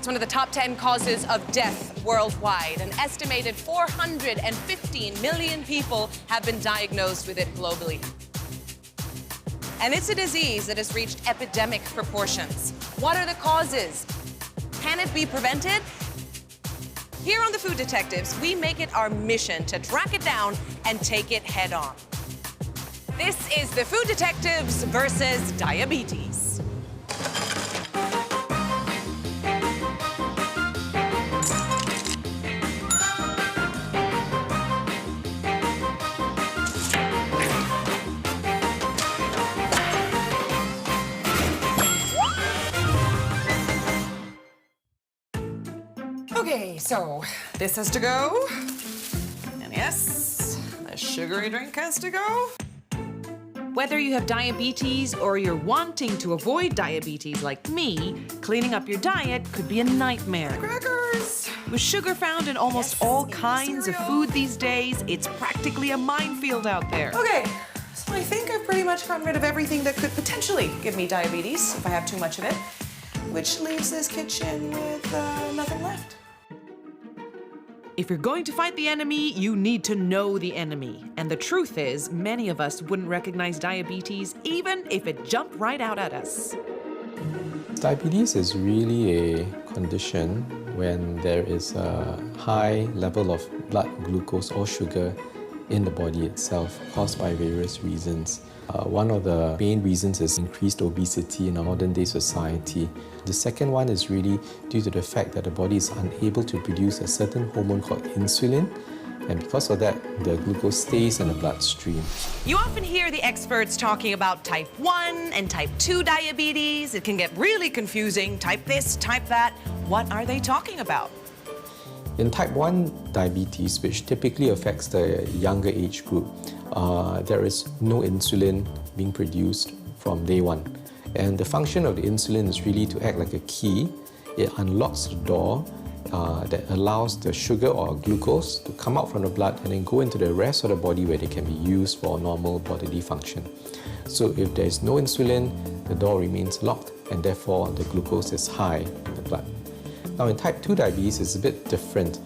It's one of the top 10 causes of death worldwide. An estimated 415 million people have been diagnosed with it globally. And it's a disease that has reached epidemic proportions. What are the causes? Can it be prevented? Here on The Food Detectives, we make it our mission to track it down and take it head on. This is The Food Detectives versus diabetes. Okay, so this has to go. And yes, the sugary drink has to go. Whether you have diabetes or you're wanting to avoid diabetes like me, cleaning up your diet could be a nightmare. Crackers! With sugar found in almost all kinds of food these days, it's practically a minefield out there. Okay, so I think I've pretty much gotten rid of everything that could potentially give me diabetes if I have too much of it, which leaves this kitchen with nothing left. If you're going to fight the enemy, you need to know the enemy. And the truth is, many of us wouldn't recognize diabetes even if it jumped right out at us. Diabetes is really a condition when there is a high level of blood glucose or sugar in the body itself, caused by various reasons. One of the main reasons is increased obesity in our modern-day society. The second one is really due to the fact that the body is unable to produce a certain hormone called insulin, and because of that, the glucose stays in the bloodstream. You often hear the experts talking about type 1 and type 2 diabetes. It can get really confusing. Type this, type that. What are they talking about? In type 1 diabetes, which typically affects the younger age group, there is no insulin being produced from day one. And the function of the insulin is really to act like a key. It unlocks the door that allows the sugar or glucose to come out from the blood and then go into the rest of the body where they can be used for normal bodily function. So if there is no insulin, the door remains locked and therefore the glucose is high in the blood. Now in type 2 diabetes, it's a bit different.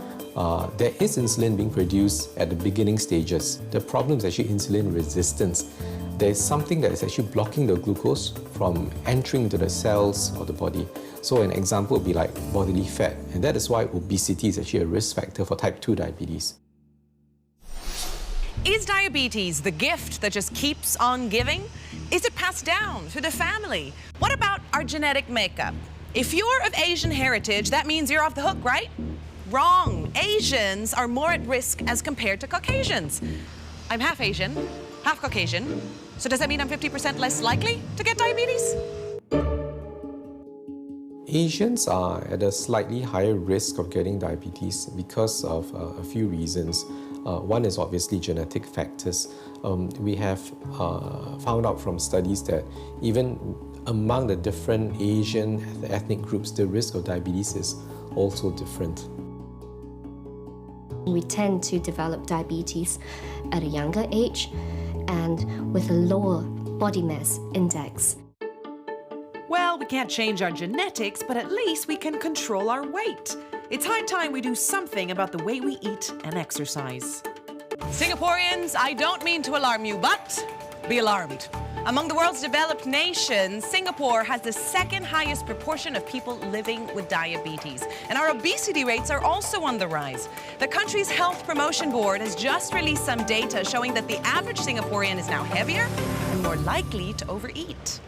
There is insulin being produced at the beginning stages. The problem is actually insulin resistance. There's something that is actually blocking the glucose from entering into the cells of the body. So an example would be like bodily fat, and that is why obesity is actually a risk factor for type 2 diabetes. Is diabetes the gift that just keeps on giving? Is it passed down through the family? What about our genetic makeup? If you're of Asian heritage, that means you're off the hook, right? Wrong. Asians are more at risk as compared to Caucasians. I'm half Asian, half Caucasian. So does that mean I'm 50% less likely to get diabetes? Asians are at a slightly higher risk of getting diabetes because of a few reasons. One is obviously genetic factors. We have found out from studies that even among the different Asian ethnic groups, the risk of diabetes is also different. We tend to develop diabetes at a younger age and with a lower body mass index. Well, we can't change our genetics, but at least we can control our weight. It's high time we do something about the way we eat and exercise. Singaporeans, I don't mean to alarm you, but be alarmed. Among the world's developed nations, Singapore has the second highest proportion of people living with diabetes. And our obesity rates are also on the rise. The country's Health Promotion Board has just released some data showing that the average Singaporean is now heavier and more likely to overeat.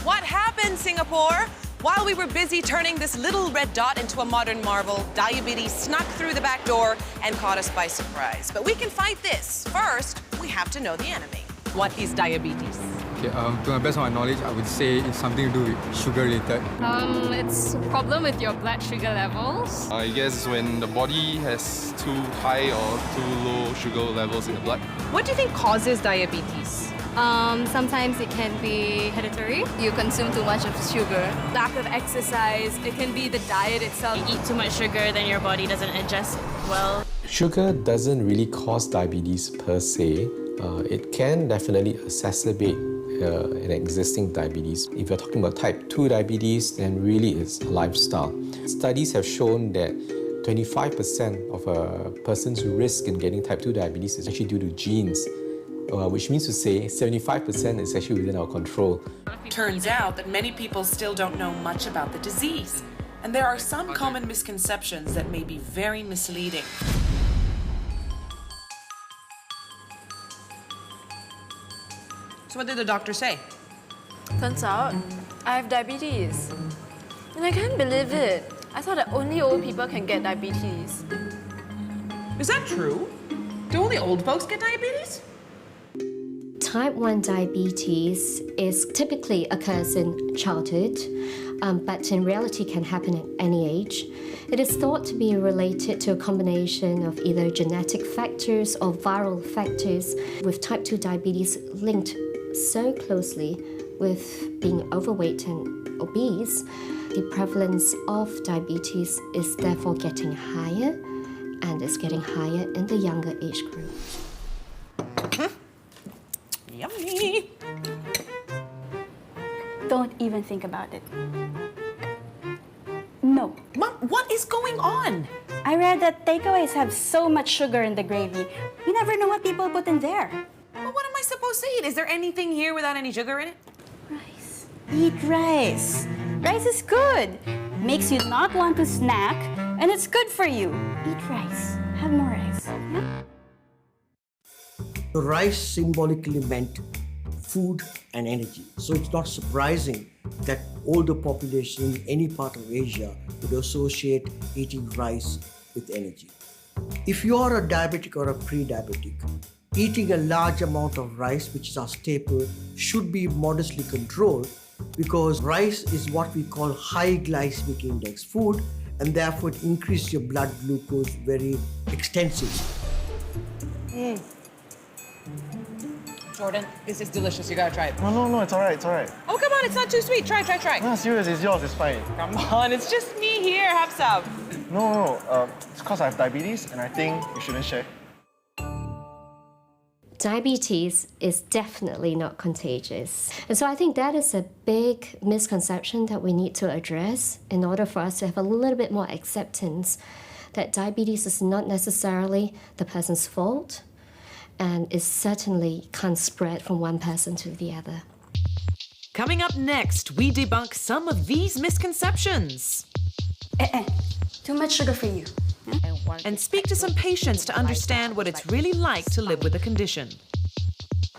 What happened, Singapore? While we were busy turning this little red dot into a modern marvel, diabetes snuck through the back door and caught us by surprise. But we can fight this. First, we have to know the enemy. What is diabetes? Okay, to the best of my knowledge, I would say it's something to do with sugar-related. It's a problem with your blood sugar levels. I guess when the body has too high or too low sugar levels in the blood. What do you think causes diabetes? Sometimes it can be hereditary. You consume too much of sugar. Lack of exercise. It can be the diet itself. You eat too much sugar, then your body doesn't adjust well. Sugar doesn't really cause diabetes per se. It can definitely exacerbate an existing diabetes. If you're talking about type 2 diabetes, then really it's lifestyle. Studies have shown that 25% of a person's risk in getting type 2 diabetes is actually due to genes, which means to say 75% is actually within our control. Turns out that many people still don't know much about the disease, and there are some common misconceptions that may be very misleading. So what did the doctor say? Turns out, I have diabetes. And I can't believe it. I thought that only old people can get diabetes. Is that true? Do only old folks get diabetes? Type 1 diabetes typically occurs in childhood, but in reality can happen at any age. It is thought to be related to a combination of either genetic factors or viral factors, with type 2 diabetes linked so closely with being overweight and obese. The prevalence of diabetes is therefore getting higher, and is getting higher in the younger age group. Yummy! Don't even think about it. No. Mom, what is going on? I read that takeaways have so much sugar in the gravy. You never know what people put in there. Well, what am I supposed to eat? Is there anything here without any sugar in it? Rice. Eat rice. Rice is good. Makes you not want to snack, and it's good for you. Eat rice. Have more rice. Yeah? The rice symbolically meant food and energy. So it's not surprising that older population in any part of Asia would associate eating rice with energy. If you are a diabetic or a pre-diabetic, eating a large amount of rice, which is our staple, should be modestly controlled, because rice is what we call high glycemic index food, and therefore it increases your blood glucose very extensively. Jordan, this is delicious. You gotta try it. No, it's alright, it's alright. Oh, come on, it's not too sweet. Try. No, serious, it's yours, it's fine. Come on, it's just me here. Have some. No, it's because I have diabetes and I think you shouldn't share. Diabetes is definitely not contagious. And so I think that is a big misconception that we need to address in order for us to have a little bit more acceptance that diabetes is not necessarily the person's fault, and it certainly can't spread from one person to the other. Coming up next, we debunk some of these misconceptions. Too much sugar for you. And speak to some patients to understand what it's really like to live with the condition.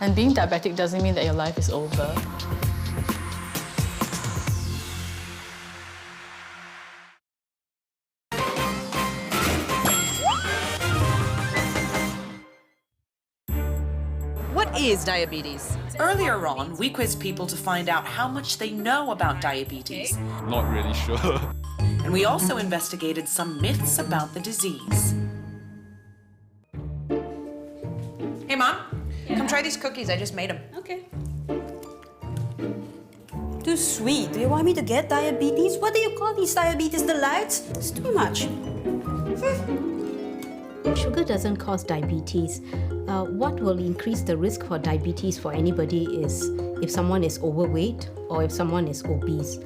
And being diabetic doesn't mean that your life is over. What is diabetes? Earlier on, we quizzed people to find out how much they know about diabetes. Not really sure. And we also investigated some myths about the disease. Hey, Mom. Come try these cookies. I just made them. Okay. Too sweet. Do you want me to get diabetes? What do you call these diabetes delights? It's too much. Sugar doesn't cause diabetes. What will increase the risk for diabetes for anybody is if someone is overweight or if someone is obese.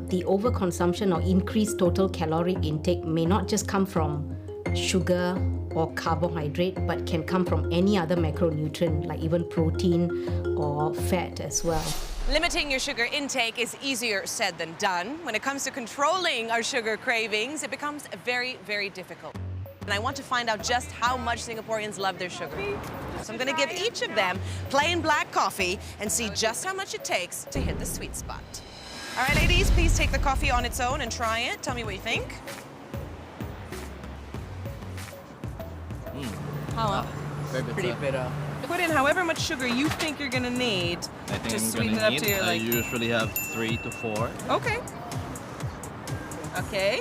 The overconsumption or increased total caloric intake may not just come from sugar or carbohydrate, but can come from any other macronutrient, like even protein or fat as well. Limiting your sugar intake is easier said than done. When it comes to controlling our sugar cravings, it becomes very, very difficult. And I want to find out just how much Singaporeans love their sugar. So I'm going to give each of them plain black coffee and see just how much it takes to hit the sweet spot. All right, ladies, please take the coffee on its own and try it. Tell me what you think. Pretty bitter. Put in however much sugar you think you're gonna need to sweeten it up to your like. I usually have 3 to 4. Okay. Okay.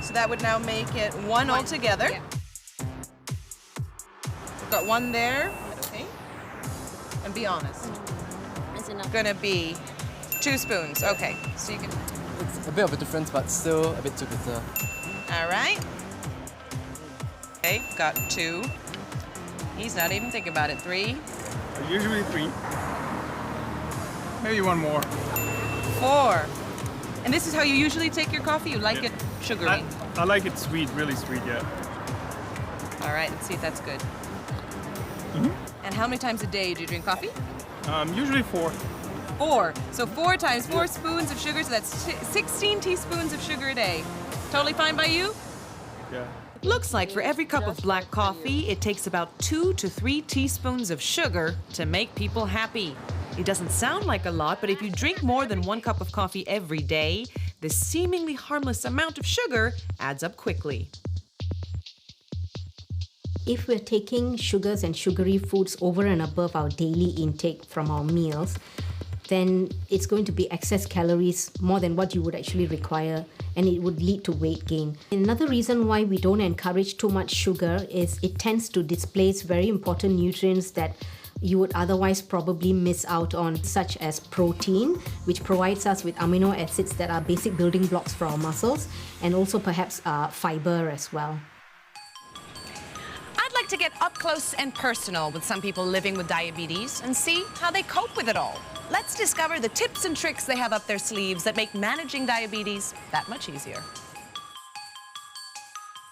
So that would now make it one altogether. Yeah. Got one there. Okay. And be honest. It's enough. Gonna be 2 spoons. Okay. So you can. It's a bit of a difference, but still a bit too bitter. All right. Okay. Got 2. He's not even thinking about it. 3. Usually 3. Maybe one more. 4. And this is how you usually take your coffee? You like it sugary? I like it sweet, really sweet, yeah. All right, let's see if that's good. And how many times a day do you drink coffee? Usually 4. 4. So 4 times 4 spoons of sugar, so that's 16 teaspoons of sugar a day. Totally fine by you? Yeah. Looks like for every cup of black coffee, it takes about 2 to 3 teaspoons of sugar to make people happy. It doesn't sound like a lot, but if you drink more than 1 cup of coffee every day, this seemingly harmless amount of sugar adds up quickly. If we're taking sugars and sugary foods over and above our daily intake from our meals, then it's going to be excess calories more than what you would actually require, and it would lead to weight gain. Another reason why we don't encourage too much sugar is it tends to displace very important nutrients that you would otherwise probably miss out on, such as protein, which provides us with amino acids that are basic building blocks for our muscles, and also perhaps fiber as well. I'd like to get up close and personal with some people living with diabetes and see how they cope with it all. Let's discover the tips and tricks they have up their sleeves that make managing diabetes that much easier.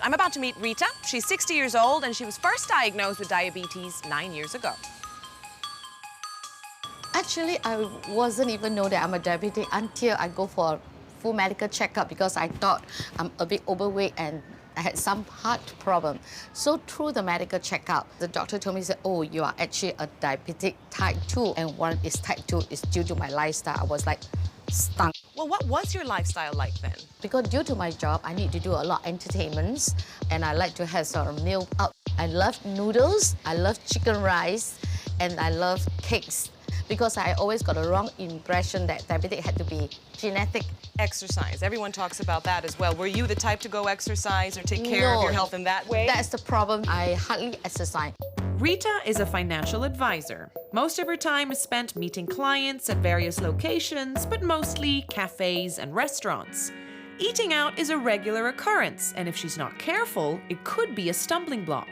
I'm about to meet Rita. She's 60 years old and she was first diagnosed with diabetes 9 years ago. Actually, I wasn't even know that I'm a diabetic until I go for a full medical checkup because I thought I'm a bit overweight and I had some heart problem. So through the medical checkup, the doctor told me, said, oh, you are actually a diabetic type 2. And one is type 2 is due to my lifestyle. I was like stunned. Well, what was your lifestyle like then? Because due to my job, I need to do a lot of entertainments and I like to have sort of meal out. I love noodles, I love chicken rice, and I love cakes. Because I always got a wrong impression that diabetic had to be genetic. Exercise. Everyone talks about that as well. Were you the type to go exercise or take care of your health in that way? That's the problem. I hardly exercise. Rita is a financial advisor. Most of her time is spent meeting clients at various locations, but mostly cafes and restaurants. Eating out is a regular occurrence, and if she's not careful, it could be a stumbling block.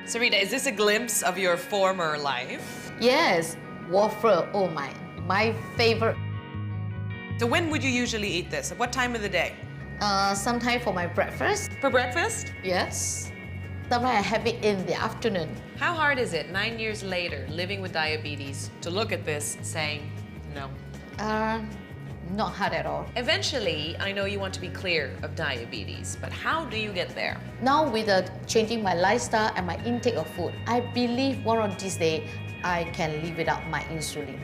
So Rita, is this a glimpse of your former life? Yes. Waffle, oh my favorite. So when would you usually eat this? At what time of the day? Sometime for my breakfast. For breakfast? Yes. Sometimes I have it in the afternoon. How hard is it, 9 years later, living with diabetes, to look at this saying no? Not hard at all. Eventually, I know you want to be clear of diabetes, but how do you get there? Now with changing my lifestyle and my intake of food, I believe one of these days, I can live without my insulin.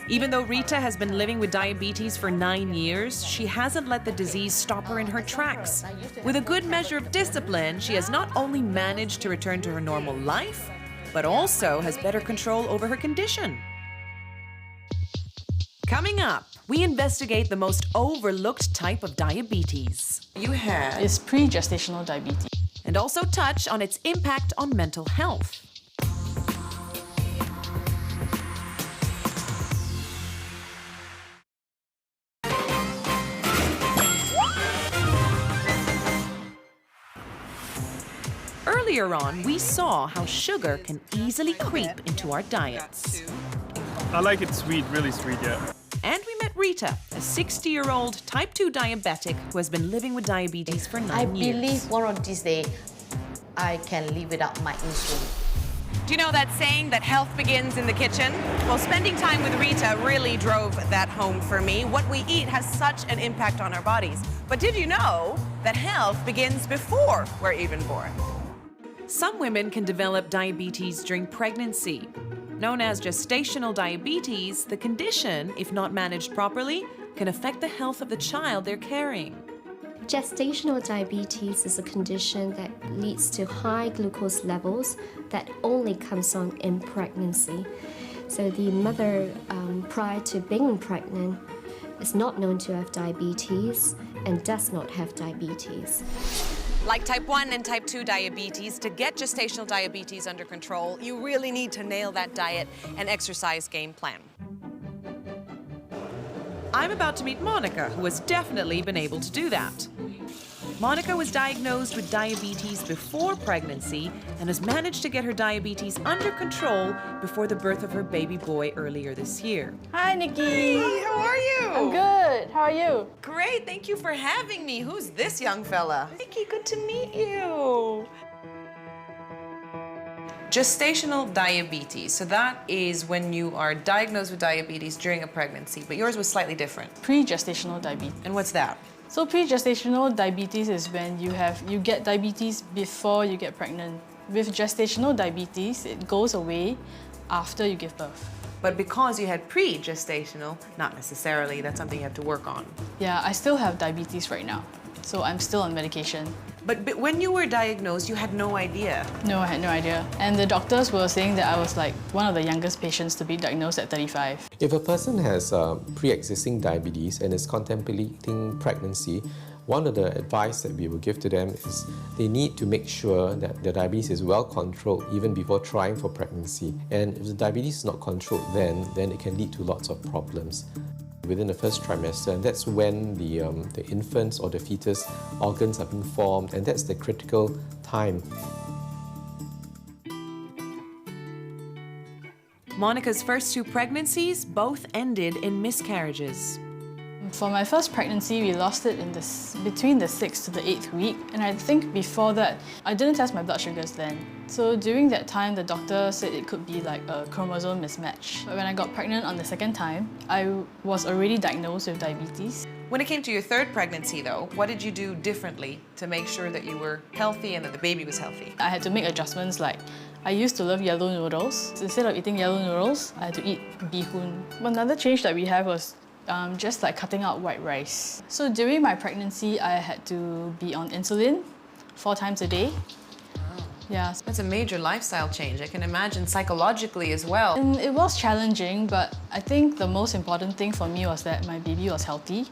Even though Rita has been living with diabetes for 9 years, she hasn't let the disease stop her in her tracks. With a good measure of discipline, she has not only managed to return to her normal life, but also has better control over her condition. Coming up, we investigate the most overlooked type of diabetes. You have... It's pre-gestational diabetes. And also touch on its impact on mental health. Earlier on, we saw how sugar can easily creep into our diets. I like it sweet, really sweet, yeah. And we met Rita, a 60-year-old type 2 diabetic who has been living with diabetes for 9 years. I believe one of these days, I can live without my insulin. Do you know that saying that health begins in the kitchen? Well, spending time with Rita really drove that home for me. What we eat has such an impact on our bodies. But did you know that health begins before we're even born? Some women can develop diabetes during pregnancy. Known as gestational diabetes, the condition, if not managed properly, can affect the health of the child they're carrying. Gestational diabetes is a condition that leads to high glucose levels that only comes on in pregnancy. So the mother, prior to being pregnant, is not known to have diabetes and does not have diabetes. Like type 1 and type 2 diabetes, to get gestational diabetes under control, you really need to nail that diet and exercise game plan. I'm about to meet Monica, who has definitely been able to do that. Monica was diagnosed with diabetes before pregnancy and has managed to get her diabetes under control before the birth of her baby boy earlier this year. Hi, Nikki. Hey, how are you? I'm good. How are you? Great, thank you for having me. Who's this young fella? Nikki, good to meet you. Gestational diabetes. So that is when you are diagnosed with diabetes during a pregnancy, but yours was slightly different. Pre-gestational diabetes. And what's that? So pre-gestational diabetes is when you get diabetes before you get pregnant. With gestational diabetes, it goes away after you give birth. But because you had pre-gestational, not necessarily, that's something you have to work on. Yeah, I still have diabetes right now, so I'm still on medication. But when you were diagnosed, you had no idea. No, I had no idea. And the doctors were saying that I was like one of the youngest patients to be diagnosed at 35. If a person has pre-existing diabetes and is contemplating pregnancy, one of the advice that we will give to them is they need to make sure that the diabetes is well controlled even before trying for pregnancy. And if the diabetes is not controlled then it can lead to lots of problems within the first trimester, and that's when the infant's or the fetus organs are being formed, and that's the critical time. Monica's first two pregnancies both ended in miscarriages. For my first pregnancy, we lost it in between the 6th to the 8th week, and I think before that, I didn't test my blood sugars then. So during that time, the doctor said it could be like a chromosome mismatch. But when I got pregnant on the second time, I was already diagnosed with diabetes. When it came to your third pregnancy though, what did you do differently to make sure that you were healthy and that the baby was healthy? I had to make adjustments like I used to love yellow noodles. So instead of eating yellow noodles, I had to eat bee-hoon. Another change that we have was just like cutting out white rice. So during my pregnancy, I had to be on insulin 4 times a day. Yeah. That's a major lifestyle change. I can imagine psychologically as well. And it was challenging, but I think the most important thing for me was that my baby was healthy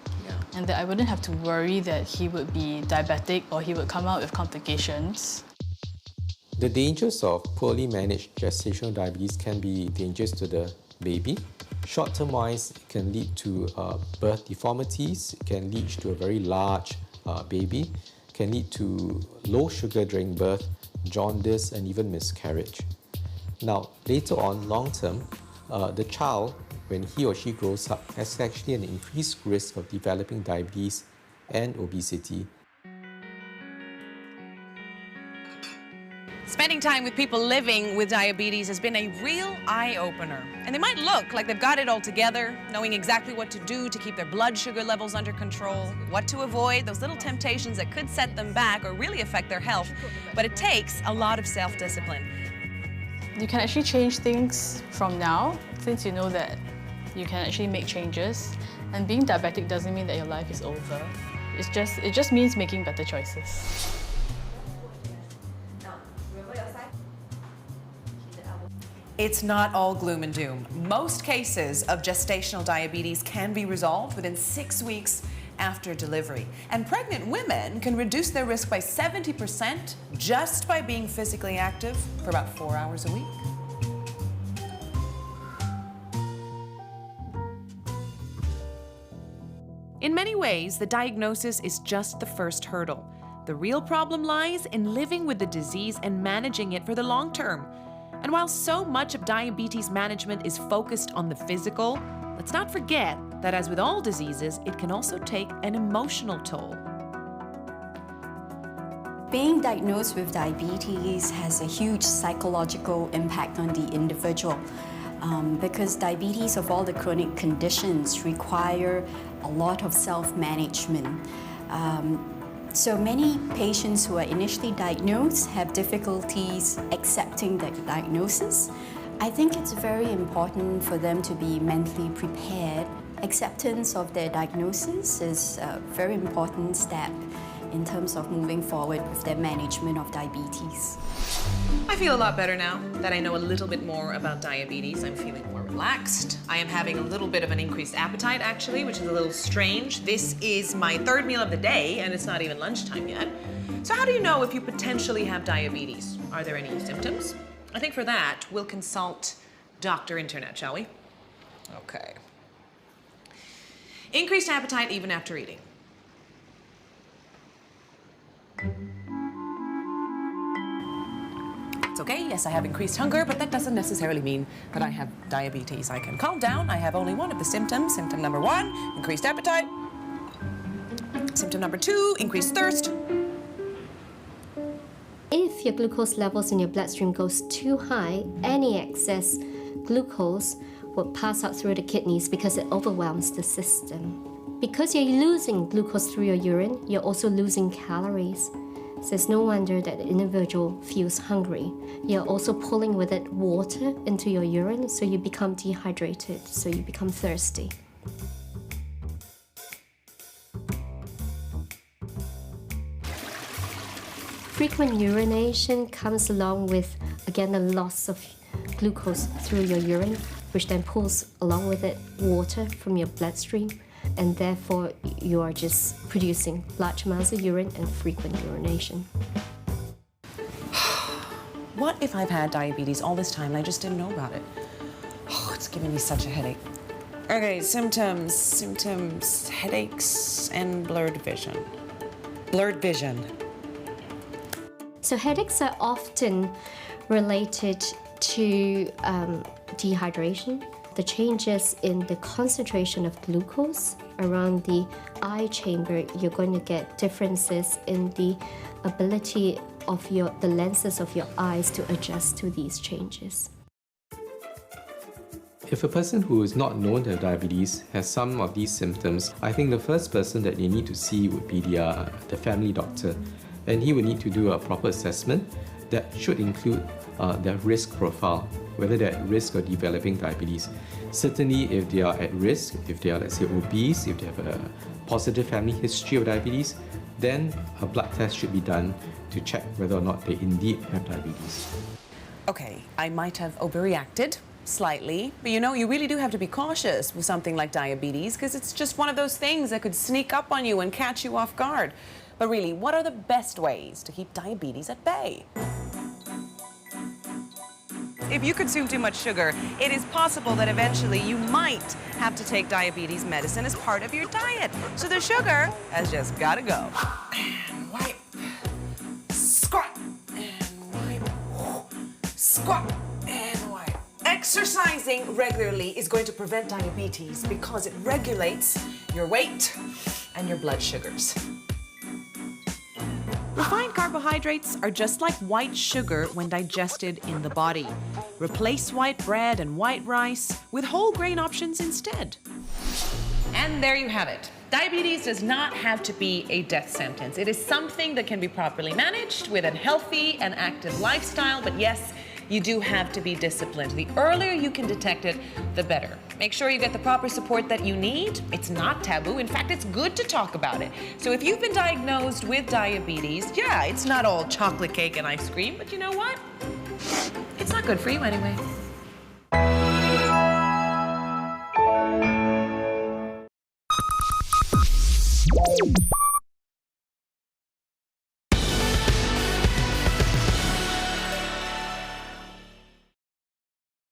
and that I wouldn't have to worry that he would be diabetic or he would come out with complications. The dangers of poorly managed gestational diabetes can be dangerous to the baby. Short-term wise, it can lead to birth deformities, it can lead to a very large baby, can lead to low sugar during birth, jaundice, and even miscarriage. Now, later on, long-term, the child, when he or she grows up, has actually an increased risk of developing diabetes and obesity. Spending time with people living with diabetes has been a real eye-opener. And they might look like they've got it all together, knowing exactly what to do to keep their blood sugar levels under control, what to avoid, those little temptations that could set them back or really affect their health. But it takes a lot of self-discipline. You can actually change things from now, since you know that you can actually make changes. And being diabetic doesn't mean that your life is over. It just means making better choices. It's not all gloom and doom. Most cases of gestational diabetes can be resolved within 6 weeks after delivery. And pregnant women can reduce their risk by 70% just by being physically active for about 4 hours a week. In many ways, the diagnosis is just the first hurdle. The real problem lies in living with the disease and managing it for the long term. And while so much of diabetes management is focused on the physical, let's not forget that as with all diseases, it can also take an emotional toll. Being diagnosed with diabetes has a huge psychological impact on the individual because diabetes of all the chronic conditions require a lot of self-management. So many patients who are initially diagnosed have difficulties accepting the diagnosis. I think it's very important for them to be mentally prepared. Acceptance of their diagnosis is a very important step in terms of moving forward with their management of diabetes. I feel a lot better now that I know a little bit more about diabetes. I'm feeling more relaxed. I am having a little bit of an increased appetite, actually, which is a little strange. This is my 3rd meal of the day, and it's not even lunchtime yet. So how do you know if you potentially have diabetes? Are there any symptoms? I think for that, we'll consult Dr. Internet, shall we? Okay. Increased appetite even after eating. It's okay, yes, I have increased hunger, but that doesn't necessarily mean that I have diabetes. I can calm down. I have only one of the symptoms. Symptom number 1, increased appetite. Symptom number 2, increased thirst. If your glucose levels in your bloodstream goes too high, any excess glucose will pass out through the kidneys because it overwhelms the system. Because you're losing glucose through your urine, you're also losing calories. So it's no wonder that the individual feels hungry. You're also pulling with it water into your urine, so you become dehydrated, so you become thirsty. Frequent urination comes along with, again, the loss of glucose through your urine, which then pulls along with it water from your bloodstream, and therefore you are just producing large amounts of urine and frequent urination. What if I've had diabetes all this time and I just didn't know about it? Oh, it's giving me such a headache. Okay, symptoms, headaches, and blurred vision. Blurred vision. So headaches are often related to dehydration. The changes in the concentration of glucose around the eye chamber, you're going to get differences in the ability of the lenses of your eyes to adjust to these changes. If a person who is not known to have diabetes has some of these symptoms, I think the first person that you need to see would be the family doctor. And he would need to do a proper assessment that should include their risk profile, whether they're at risk of developing diabetes. Certainly, if they are at risk, if they are, let's say, obese, if they have a positive family history of diabetes, then a blood test should be done to check whether or not they indeed have diabetes. Okay, I might have overreacted slightly, but you know, you really do have to be cautious with something like diabetes because it's just one of those things that could sneak up on you and catch you off guard. But really, what are the best ways to keep diabetes at bay? If you consume too much sugar, it is possible that eventually you might have to take diabetes medicine as part of your diet. So the sugar has just got to go. And wipe. Squat. And wipe. Squat. And wipe. Exercising regularly is going to prevent diabetes because it regulates your weight and your blood sugars. Refined carbohydrates are just like white sugar when digested in the body. Replace white bread and white rice with whole grain options instead. And there you have it. Diabetes does not have to be a death sentence. It is something that can be properly managed with a healthy and active lifestyle, but yes, you do have to be disciplined. The earlier you can detect it, the better. Make sure you get the proper support that you need. It's not taboo. In fact, it's good to talk about it. So if you've been diagnosed with diabetes, yeah, it's not all chocolate cake and ice cream, but you know what? It's not good for you anyway.